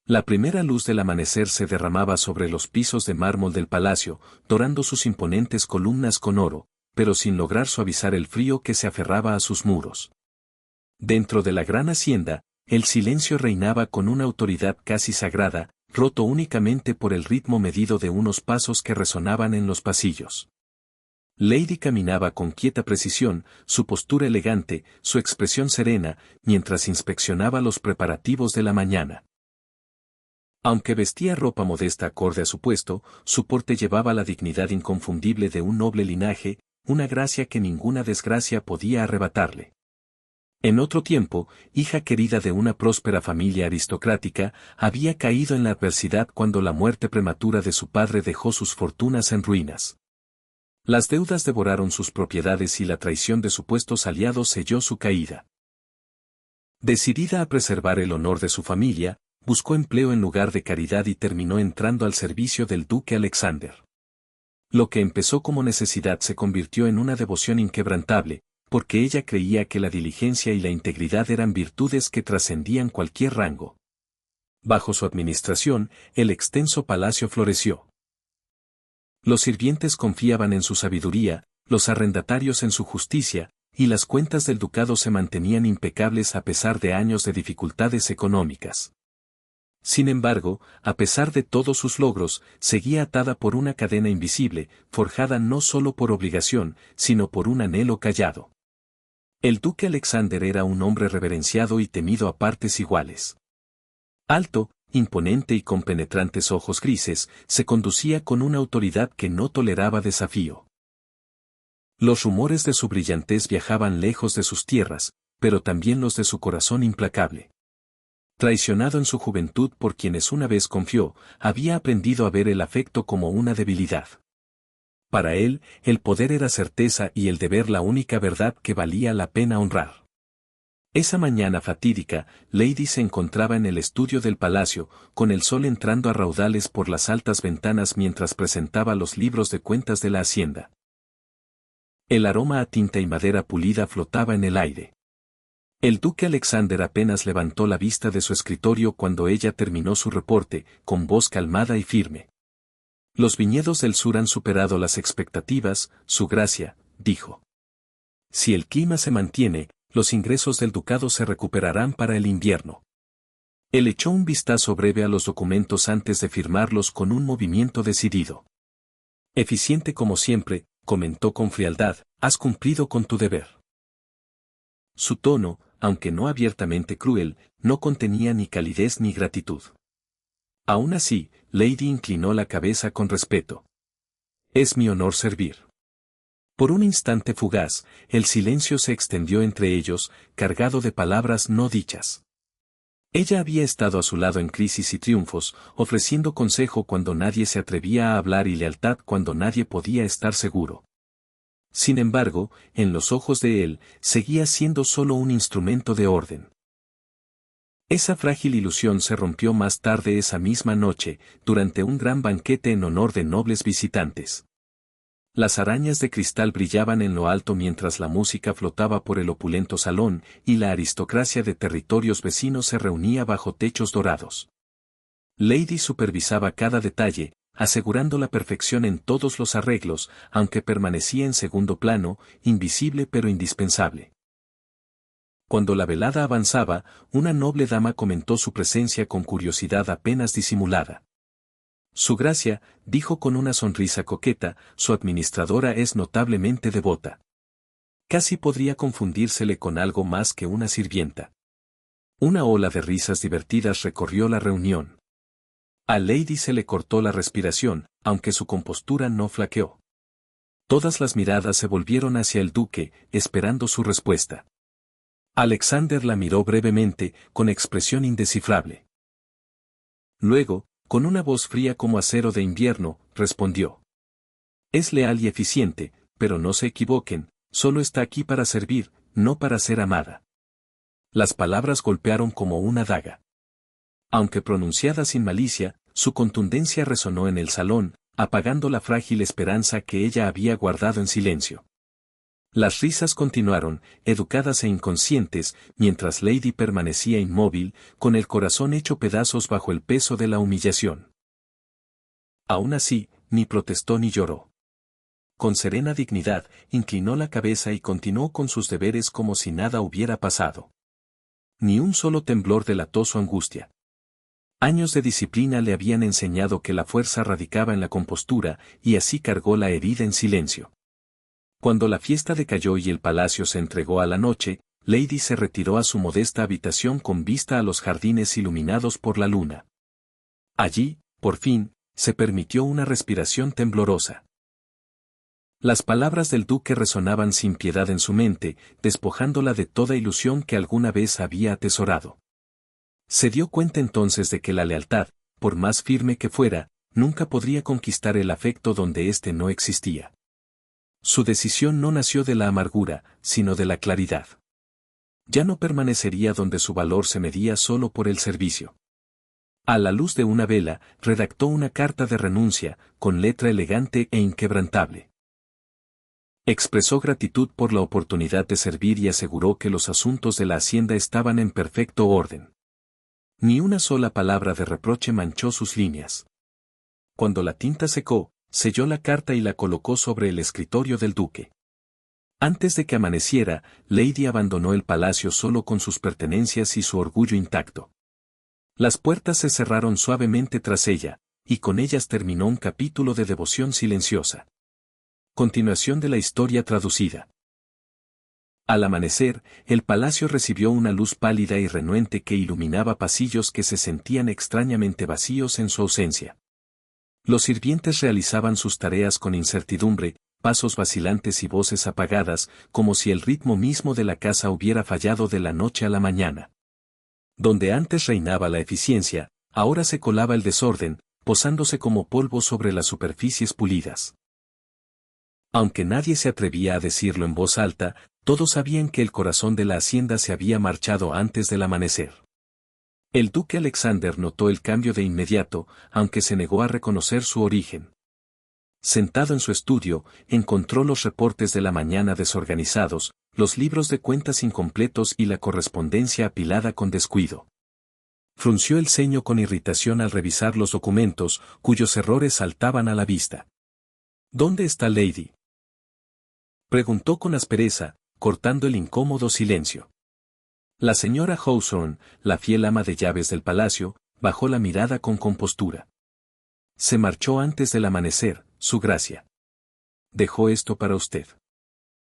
La primera luz del amanecer se derramaba sobre los pisos de mármol del palacio, dorando sus imponentes columnas con oro, pero sin lograr suavizar el frío que se aferraba a sus muros. Dentro de la gran hacienda, el silencio reinaba con una autoridad casi sagrada, roto únicamente por el ritmo medido de unos pasos que resonaban en los pasillos. Lady caminaba con quieta precisión, su postura elegante, su expresión serena, mientras inspeccionaba los preparativos de la mañana. Aunque vestía ropa modesta acorde a su puesto, su porte llevaba la dignidad inconfundible de un noble linaje, una gracia que ninguna desgracia podía arrebatarle. En otro tiempo, hija querida de una próspera familia aristocrática, había caído en la adversidad cuando la muerte prematura de su padre dejó sus fortunas en ruinas. Las deudas devoraron sus propiedades y la traición de supuestos aliados selló su caída. Decidida a preservar el honor de su familia, buscó empleo en lugar de caridad y terminó entrando al servicio del duque Alexander. Lo que empezó como necesidad se convirtió en una devoción inquebrantable, porque ella creía que la diligencia y la integridad eran virtudes que trascendían cualquier rango. Bajo su administración, el extenso palacio floreció. Los sirvientes confiaban en su sabiduría, los arrendatarios en su justicia, y las cuentas del ducado se mantenían impecables a pesar de años de dificultades económicas. Sin embargo, a pesar de todos sus logros, seguía atada por una cadena invisible, forjada no solo por obligación, sino por un anhelo callado. El duque Alexander era un hombre reverenciado y temido a partes iguales. Alto, imponente y con penetrantes ojos grises, se conducía con una autoridad que no toleraba desafío. Los rumores de su brillantez viajaban lejos de sus tierras, pero también los de su corazón implacable. Traicionado en su juventud por quienes una vez confió, había aprendido a ver el afecto como una debilidad. Para él, el poder era certeza y el deber la única verdad que valía la pena honrar. Esa mañana fatídica, Lady se encontraba en el estudio del palacio, con el sol entrando a raudales por las altas ventanas mientras presentaba los libros de cuentas de la hacienda. El aroma a tinta y madera pulida flotaba en el aire. El duque Alexander apenas levantó la vista de su escritorio cuando ella terminó su reporte, con voz calmada y firme. Los viñedos del sur han superado las expectativas, su gracia, dijo. Si el clima se mantiene, los ingresos del ducado se recuperarán para el invierno. Él echó un vistazo breve a los documentos antes de firmarlos con un movimiento decidido. Eficiente como siempre, comentó con frialdad, has cumplido con tu deber. Su tono, aunque no abiertamente cruel, no contenía ni calidez ni gratitud. Aún así, Lady inclinó la cabeza con respeto. Es mi honor servir. Por un instante fugaz, el silencio se extendió entre ellos, cargado de palabras no dichas. Ella había estado a su lado en crisis y triunfos, ofreciendo consejo cuando nadie se atrevía a hablar y lealtad cuando nadie podía estar seguro. Sin embargo, en los ojos de él, seguía siendo solo un instrumento de orden. Esa frágil ilusión se rompió más tarde esa misma noche, durante un gran banquete en honor de nobles visitantes. Las arañas de cristal brillaban en lo alto mientras la música flotaba por el opulento salón, y la aristocracia de territorios vecinos se reunía bajo techos dorados. Lady supervisaba cada detalle, asegurando la perfección en todos los arreglos, aunque permanecía en segundo plano, invisible pero indispensable. Cuando la velada avanzaba, una noble dama comentó su presencia con curiosidad apenas disimulada. Su gracia, dijo con una sonrisa coqueta, su administradora es notablemente devota. Casi podría confundírsele con algo más que una sirvienta. Una ola de risas divertidas recorrió la reunión. A Lady se le cortó la respiración, aunque su compostura no flaqueó. Todas las miradas se volvieron hacia el duque, esperando su respuesta. Alexander la miró brevemente, con expresión indescifrable. Luego, con una voz fría como acero de invierno, respondió. Es leal y eficiente, pero no se equivoquen, solo está aquí para servir, no para ser amada. Las palabras golpearon como una daga. Aunque pronunciada sin malicia, su contundencia resonó en el salón, apagando la frágil esperanza que ella había guardado en silencio. Las risas continuaron, educadas e inconscientes, mientras Lady permanecía inmóvil, con el corazón hecho pedazos bajo el peso de la humillación. Aún así, ni protestó ni lloró. Con serena dignidad, inclinó la cabeza y continuó con sus deberes como si nada hubiera pasado. Ni un solo temblor delató su angustia. Años de disciplina le habían enseñado que la fuerza radicaba en la compostura, y así cargó la herida en silencio. Cuando la fiesta decayó y el palacio se entregó a la noche, Lady se retiró a su modesta habitación con vista a los jardines iluminados por la luna. Allí, por fin, se permitió una respiración temblorosa. Las palabras del duque resonaban sin piedad en su mente, despojándola de toda ilusión que alguna vez había atesorado. Se dio cuenta entonces de que la lealtad, por más firme que fuera, nunca podría conquistar el afecto donde éste no existía. Su decisión no nació de la amargura, sino de la claridad. Ya no permanecería donde su valor se medía solo por el servicio. A la luz de una vela, redactó una carta de renuncia, con letra elegante e inquebrantable. Expresó gratitud por la oportunidad de servir y aseguró que los asuntos de la hacienda estaban en perfecto orden. Ni una sola palabra de reproche manchó sus líneas. Cuando la tinta secó, selló la carta y la colocó sobre el escritorio del duque. Antes de que amaneciera, Lady abandonó el palacio solo con sus pertenencias y su orgullo intacto. Las puertas se cerraron suavemente tras ella, y con ellas terminó un capítulo de devoción silenciosa. Continuación de la historia traducida. Al amanecer, el palacio recibió una luz pálida y renuente que iluminaba pasillos que se sentían extrañamente vacíos en su ausencia. Los sirvientes realizaban sus tareas con incertidumbre, pasos vacilantes y voces apagadas, como si el ritmo mismo de la casa hubiera fallado de la noche a la mañana. Donde antes reinaba la eficiencia, ahora se colaba el desorden, posándose como polvo sobre las superficies pulidas. Aunque nadie se atrevía a decirlo en voz alta, todos sabían que el corazón de la hacienda se había marchado antes del amanecer. El duque Alexander notó el cambio de inmediato, aunque se negó a reconocer su origen. Sentado en su estudio, encontró los reportes de la mañana desorganizados, los libros de cuentas incompletos y la correspondencia apilada con descuido. Frunció el ceño con irritación al revisar los documentos, cuyos errores saltaban a la vista. ¿Dónde está Lady?, preguntó con aspereza, cortando el incómodo silencio. La señora Hawthorne, la fiel ama de llaves del palacio, bajó la mirada con compostura. Se marchó antes del amanecer, su gracia. Dejó esto para usted.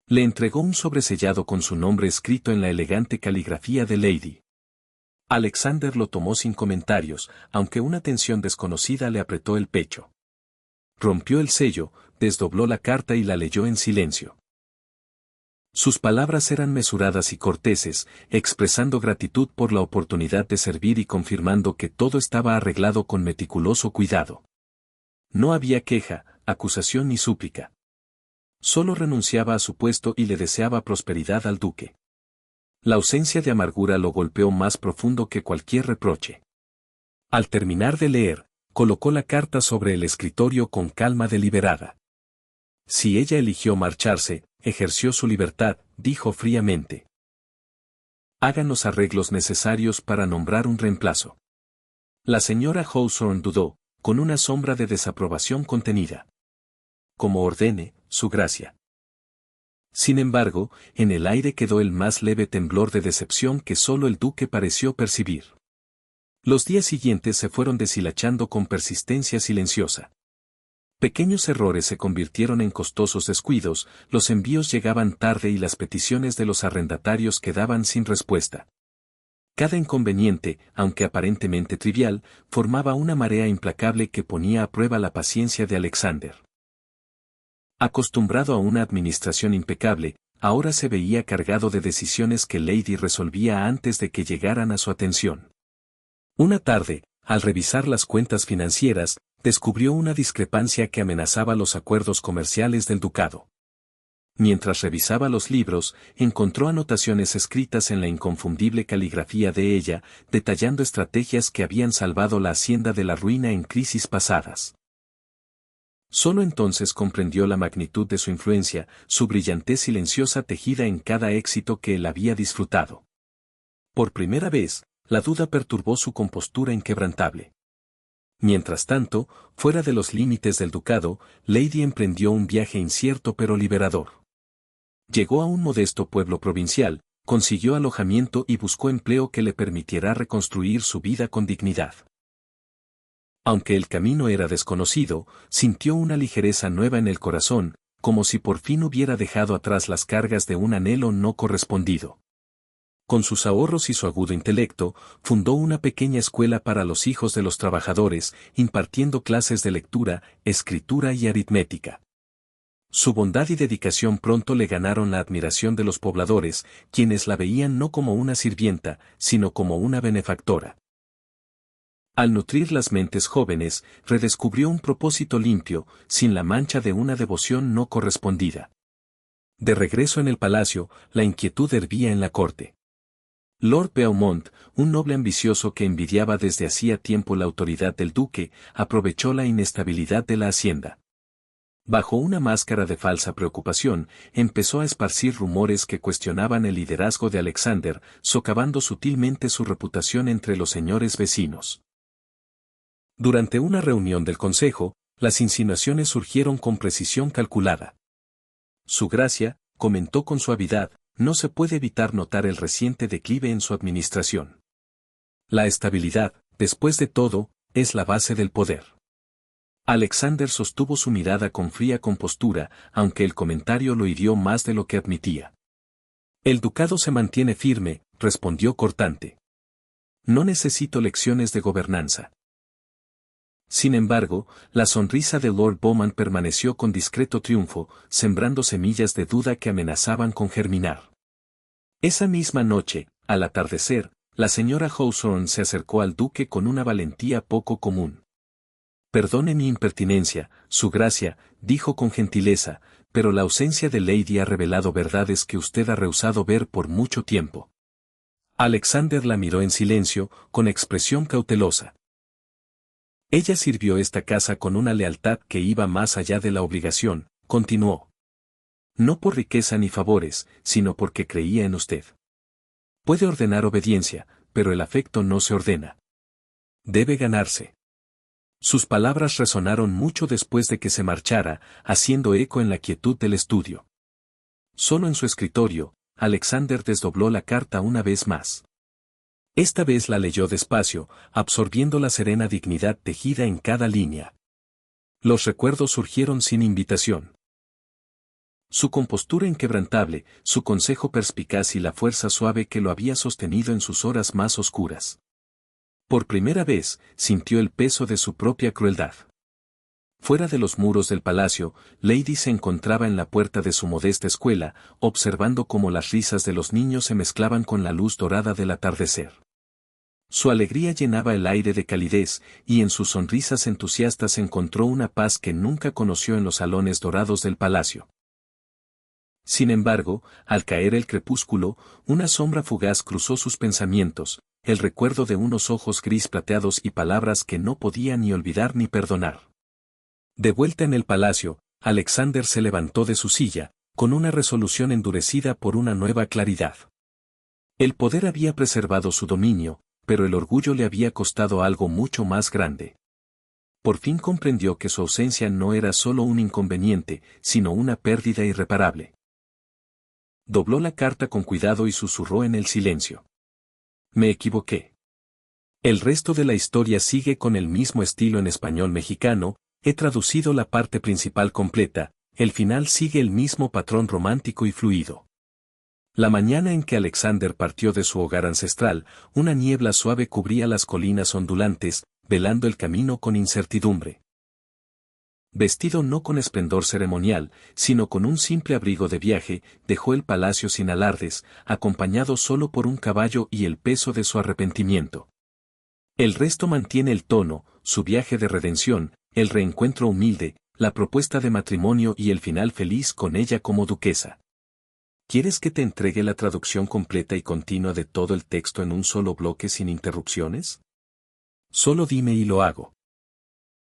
Le entregó un sobresellado con su nombre escrito en la elegante caligrafía de Lady. Alexander lo tomó sin comentarios, aunque una tensión desconocida le apretó el pecho. Rompió el sello, desdobló la carta y la leyó en silencio. Sus palabras eran mesuradas y corteses, expresando gratitud por la oportunidad de servir y confirmando que todo estaba arreglado con meticuloso cuidado. No había queja, acusación ni súplica. Solo renunciaba a su puesto y le deseaba prosperidad al duque. La ausencia de amargura lo golpeó más profundo que cualquier reproche. Al terminar de leer, colocó la carta sobre el escritorio con calma deliberada. Si ella eligió marcharse, ejerció su libertad, dijo fríamente. Hagan los arreglos necesarios para nombrar un reemplazo. La señora Hawthorne dudó, con una sombra de desaprobación contenida. Como ordene, su gracia. Sin embargo, en el aire quedó el más leve temblor de decepción que solo el duque pareció percibir. Los días siguientes se fueron deshilachando con persistencia silenciosa. Pequeños errores se convirtieron en costosos descuidos, los envíos llegaban tarde y las peticiones de los arrendatarios quedaban sin respuesta. Cada inconveniente, aunque aparentemente trivial, formaba una marea implacable que ponía a prueba la paciencia de Alexander. Acostumbrado a una administración impecable, ahora se veía cargado de decisiones que Lady resolvía antes de que llegaran a su atención. Una tarde, al revisar las cuentas financieras, descubrió una discrepancia que amenazaba los acuerdos comerciales del ducado. Mientras revisaba los libros, encontró anotaciones escritas en la inconfundible caligrafía de ella, detallando estrategias que habían salvado la hacienda de la ruina en crisis pasadas. Solo entonces comprendió la magnitud de su influencia, su brillantez silenciosa tejida en cada éxito que él había disfrutado. Por primera vez, la duda perturbó su compostura inquebrantable. Mientras tanto, fuera de los límites del ducado, Lady emprendió un viaje incierto pero liberador. Llegó a un modesto pueblo provincial, consiguió alojamiento y buscó empleo que le permitiera reconstruir su vida con dignidad. Aunque el camino era desconocido, sintió una ligereza nueva en el corazón, como si por fin hubiera dejado atrás las cargas de un anhelo no correspondido. Con sus ahorros y su agudo intelecto, fundó una pequeña escuela para los hijos de los trabajadores, impartiendo clases de lectura, escritura y aritmética. Su bondad y dedicación pronto le ganaron la admiración de los pobladores, quienes la veían no como una sirvienta, sino como una benefactora. Al nutrir las mentes jóvenes, redescubrió un propósito limpio, sin la mancha de una devoción no correspondida. De regreso en el palacio, la inquietud hervía en la corte. Lord Beaumont, un noble ambicioso que envidiaba desde hacía tiempo la autoridad del duque, aprovechó la inestabilidad de la hacienda. Bajo una máscara de falsa preocupación, empezó a esparcir rumores que cuestionaban el liderazgo de Alexander, socavando sutilmente su reputación entre los señores vecinos. Durante una reunión del consejo, las insinuaciones surgieron con precisión calculada. Su gracia, comentó con suavidad, no se puede evitar notar el reciente declive en su administración. La estabilidad, después de todo, es la base del poder. Alexander sostuvo su mirada con fría compostura, aunque el comentario lo hirió más de lo que admitía. El ducado se mantiene firme, respondió cortante. No necesito lecciones de gobernanza. Sin embargo, la sonrisa de Lord Beaumont permaneció con discreto triunfo, sembrando semillas de duda que amenazaban con germinar. Esa misma noche, al atardecer, la señora Hawthorne se acercó al duque con una valentía poco común. Perdone mi impertinencia, su gracia, dijo con gentileza, pero la ausencia de Lady ha revelado verdades que usted ha rehusado ver por mucho tiempo. Alexander la miró en silencio, con expresión cautelosa. Ella sirvió esta casa con una lealtad que iba más allá de la obligación, continuó. No por riqueza ni favores, sino porque creía en usted. Puede ordenar obediencia, pero el afecto no se ordena. Debe ganarse. Sus palabras resonaron mucho después de que se marchara, haciendo eco en la quietud del estudio. Solo en su escritorio, Alexander desdobló la carta una vez más. Esta vez la leyó despacio, absorbiendo la serena dignidad tejida en cada línea. Los recuerdos surgieron sin invitación. Su compostura inquebrantable, su consejo perspicaz y la fuerza suave que lo había sostenido en sus horas más oscuras. Por primera vez, sintió el peso de su propia crueldad. Fuera de los muros del palacio, Lady se encontraba en la puerta de su modesta escuela, observando cómo las risas de los niños se mezclaban con la luz dorada del atardecer. Su alegría llenaba el aire de calidez, y en sus sonrisas entusiastas encontró una paz que nunca conoció en los salones dorados del palacio. Sin embargo, al caer el crepúsculo, una sombra fugaz cruzó sus pensamientos, el recuerdo de unos ojos gris plateados y palabras que no podía ni olvidar ni perdonar. De vuelta en el palacio, Alexander se levantó de su silla, con una resolución endurecida por una nueva claridad. El poder había preservado su dominio, pero el orgullo le había costado algo mucho más grande. Por fin comprendió que su ausencia no era solo un inconveniente, sino una pérdida irreparable. Dobló la carta con cuidado y susurró en el silencio. Me equivoqué. El resto de la historia sigue con el mismo estilo en español mexicano, he traducido la parte principal completa, el final sigue el mismo patrón romántico y fluido. La mañana en que Alexander partió de su hogar ancestral, una niebla suave cubría las colinas ondulantes, velando el camino con incertidumbre. Vestido no con esplendor ceremonial, sino con un simple abrigo de viaje, dejó el palacio sin alardes, acompañado solo por un caballo y el peso de su arrepentimiento. El resto mantiene el tono, su viaje de redención, el reencuentro humilde, la propuesta de matrimonio y el final feliz con ella como duquesa. ¿Quieres que te entregue la traducción completa y continua de todo el texto en un solo bloque sin interrupciones? Solo dime y lo hago.